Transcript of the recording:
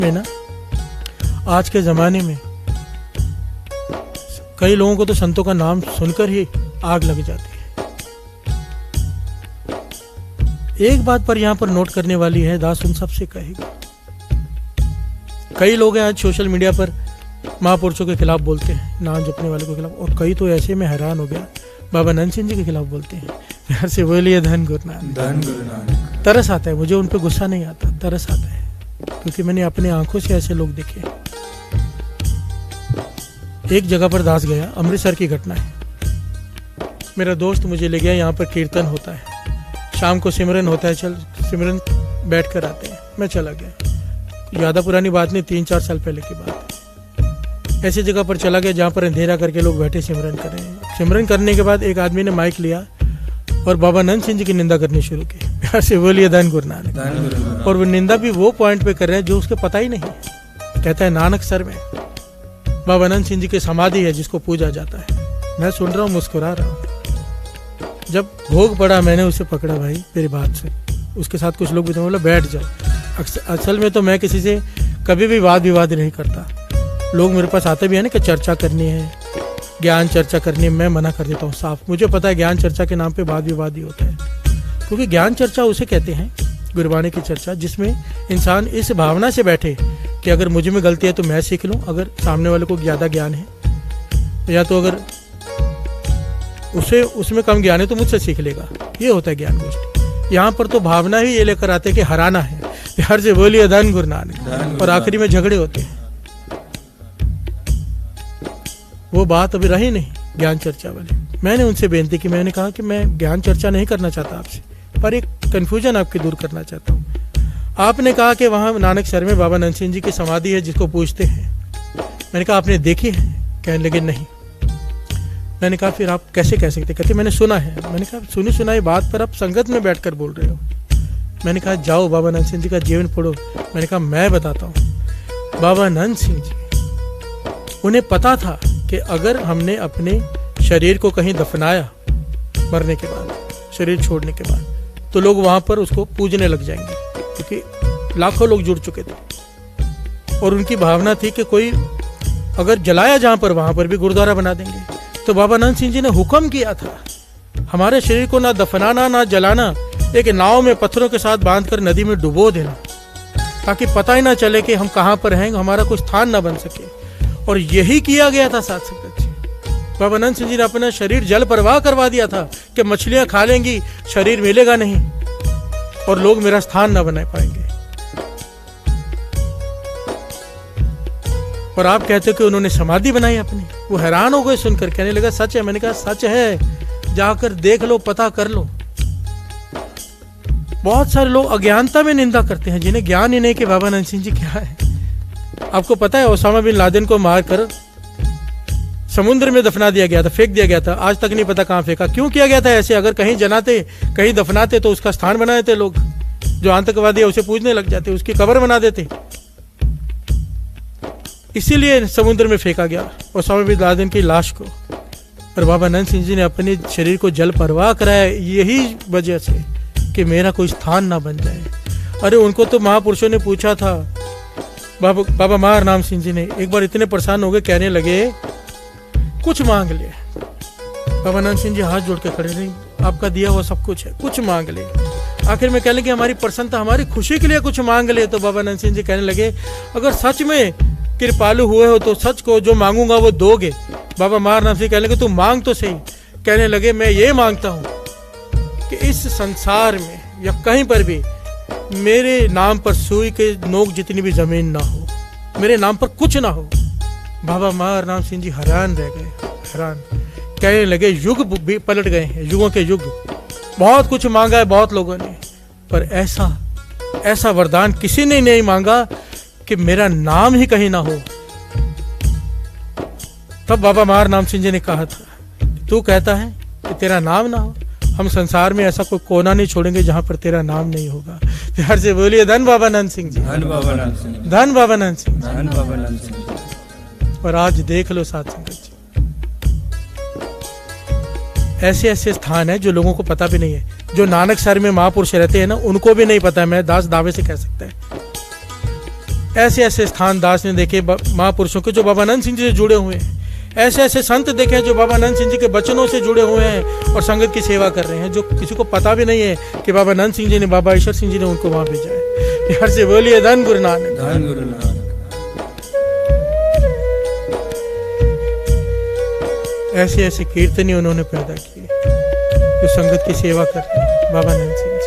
में ना आज के ज़माने में कई लोगों को तो संतों का नाम सुनकर ही आग लग जाती है। एक बात पर यहाँ पर नोट करने वाली है, दास उन सबसे कहेगा। कई लोग हैं आज सोशल मीडिया पर महापुरुषों के खिलाफ बोलते हैं, नाम जपने वाले के खिलाफ, और कई तो ऐसे में हैरान हो गया बाबा नंद सिंह जी के खिलाफ बोलते हैं। प्यार से बोलिए धन गुरु नानक। धन गुरु नानक। तरस आता है मुझे, उन पर गुस्सा नहीं आता, तरस आता है, क्योंकि मैंने अपने आंखों से ऐसे लोग देखे। एक जगह पर दास गया, अमृतसर की घटना है। मेरा दोस्त मुझे ले गया, यहाँ पर कीर्तन होता है, शाम को सिमरन होता है, चल सिमरन बैठ कर आते हैं। मैं चला गया, ज़्यादा पुरानी बात नहीं, 3-4 साल पहले की बात। ऐसी जगह पर चला गया जहाँ पर अंधेरा करके लोग बैठे सिमरन कर रहे हैं। सिमरन करने के बाद एक आदमी ने माइक लिया और बाबा नंद सिंह जी की निंदा करनी शुरू की। प्यार से बोलिए धन गुरु नानक। और वो निंदा भी वो पॉइंट पे कर रहे हैं जो उसके पता ही नहीं। कहता है नानक सर में बाबा नंद सिंह जी की समाधि है जिसको पूजा जाता है। मैं सुन रहा हूँ, मुस्कुरा रहा हूँ। जब भोग पड़ा मैंने उसे पकड़ा, भाई मेरी बात से, उसके साथ कुछ लोग भी थे, बोला बैठ जाओ। असल में तो मैं किसी से कभी भी वाद विवाद नहीं करता। लोग मेरे पास आते भी है ना कि चर्चा करनी है, ज्ञान चर्चा करनी है, मैं मना कर देता हूँ साफ। मुझे पता है ज्ञान चर्चा के नाम पे वाद विवाद ही होता है, क्योंकि ज्ञान चर्चा उसे कहते हैं, गुरबाणी की चर्चा, जिसमें इंसान इस भावना से बैठे कि अगर मुझ में गलती है तो मैं सीख लूँ, अगर सामने वाले को ज़्यादा ज्ञान है, या तो अगर उसे उसमें कम ज्ञान है तो मुझसे सीख लेगा। ये होता है ज्ञान गोष्ठी। यहाँ पर तो भावना ही ये लेकर आते कि हराना है। प्यार से बोलिए धन गुरु नानक। और आखिरी में झगड़े होते हैं। वो बात अभी रही नहीं ज्ञान चर्चा वाली। मैंने उनसे बेनती की, मैंने कहा कि मैं ज्ञान चर्चा नहीं करना चाहता आपसे, पर एक कन्फ्यूजन आपकी दूर करना चाहता हूँ। आपने कहा कि वहाँ नानक शहर में बाबा नंद सिंह जी की समाधि है जिसको पूजते हैं। मैंने कहा आपने देखी है? कहने लगे नहीं। मैंने कहा फिर आप कैसे कह सकते? कहते मैंने सुना है। मैंने कहा सुनी सुनाई बात पर आप संगत में बैठकर बोल रहे हो। मैंने कहा जाओ बाबा नंद सिंह जी का जीवन पढ़ो। मैंने कहा मैं बताता हूँ, बाबा नंद सिंह जी, उन्हें पता था कि अगर हमने अपने शरीर को कहीं दफनाया मरने के बाद, शरीर छोड़ने के बाद, तो लोग वहाँ पर उसको पूजने लग जाएंगे, क्योंकि लाखों लोग जुड़ चुके थे। और उनकी भावना थी कि कोई अगर जलाया जहाँ पर, वहाँ पर भी गुरुद्वारा बना देंगे। तो बाबा नंद सिंह जी ने हुक्म किया था हमारे शरीर को ना दफनाना ना जलाना, एक नाव में पत्थरों के साथ बांधकर नदी में डुबो देना, ताकि पता ही ना चले कि हम कहाँ पर हैं, हमारा कोई स्थान ना बन सके। और यही किया गया था साथ संगत जी। बाबा नंद सिंह जी ने अपना शरीर जल प्रवाह करवा दिया था कि मछलियां खा लेंगी, शरीर मिलेगा नहीं और लोग मेरा स्थान ना बना पाएंगे। और आप कहते हो कि उन्होंने समाधि बनाई अपनी। वो हैरान हो गए सुनकर, कहने लगा सच है? मैंने कहा सच है, जाकर देख लो, पता कर लो। बहुत सारे लोग अज्ञानता में निंदा करते हैं, जिन्हें ज्ञान ही नहीं कि बाबा नंद सिंह जी क्या है। आपको पता है ओसामा बिन लादेन को मारकर समुद्र में दफना दिया गया था, फेंक दिया गया था। आज तक नहीं पता कहाँ फेंका, क्यों किया गया था ऐसे। अगर कहीं जलाते, कहीं दफनाते तो उसका स्थान बना देते लोग। जो आतंकवादी है उसे पूजने लग जाते, उसकी कब्र बना देते। इसीलिए समुद्र में फेंका गया ओसामा बिन लादेन की लाश को। और बाबा नंद सिंह जी ने अपने शरीर को जल परवाह कराया यही वजह से कि मेरा कोई स्थान ना बन जाए। अरे उनको तो महापुरुषों ने पूछा था, बाबा मार नाम सिंह जी ने एक बार इतने परेशान हो गए, कहने लगे कुछ मांग ले। बाबा नंद सिंह जी हाथ जोड़ के खड़े, नहीं आपका दिया हुआ सब कुछ है, कुछ मांग ले। आखिर में कहने लगे हमारी प्रसन्नता, हमारी खुशी के लिए कुछ मांग ले। तो बाबा नंद सिंह जी कहने लगे अगर सच में कृपालु हुए हो तो सच को जो मांगूंगा वो दोगे। बाबा मार नाम सिंह कहने लगे तू मांग तो सही। कहने लगे मैं ये मांगता हूँ कि इस संसार में या कहीं पर भी मेरे नाम पर सुई के नोक जितनी भी जमीन ना हो, मेरे नाम पर कुछ ना हो। बाबा मार नाम सिंह जी हैरान रह गए, हैरान। कहने लगे युग भी पलट गए हैं, युगों के युग। बहुत कुछ मांगा है बहुत लोगों ने, पर ऐसा वरदान किसी ने नहीं मांगा कि मेरा नाम ही कहीं ना हो। तब बाबा मार नाम सिंह जी ने कहा था तू कहता है कि तेरा नाम ना हो, हम संसार में ऐसा कोई कोना नहीं छोड़ेंगे जहां पर तेरा नाम नहीं होगा। प्यार से बोलिए धन बाबा नंद सिंह जी, धन बाबा नंद सिंह, धन बाबा नंद सिंह, धन बाबा नंद सिंह। और आज देख लो साथ संगत जी, ऐसे ऐसे स्थान है जो लोगों को पता भी नहीं है। जो नानक शहर में महापुरुष रहते हैं ना, उनको भी नहीं पता है। मैं दास दावे से कह सकता है ऐसे ऐसे स्थान दास ने देखे महापुरुषों के जो बाबा नंद सिंह जी से जुड़े हुए हैं। ऐसे ऐसे संत देखे हैं जो बाबा नंद सिंह जी के वचनों से जुड़े हुए हैं और संगत की सेवा कर रहे हैं, जो किसी को पता भी नहीं है कि बाबा नंद सिंह जी ने, बाबा ईश्वर सिंह जी ने उनको वहां भेजा है। यार से बोलिए धन गुरु नानक, धन गुरु नानक। ऐसे ऐसे कीर्तनी उन्होंने पैदा किए जो संगत की सेवा कर रहे हैं, बाबा नंद सिंह।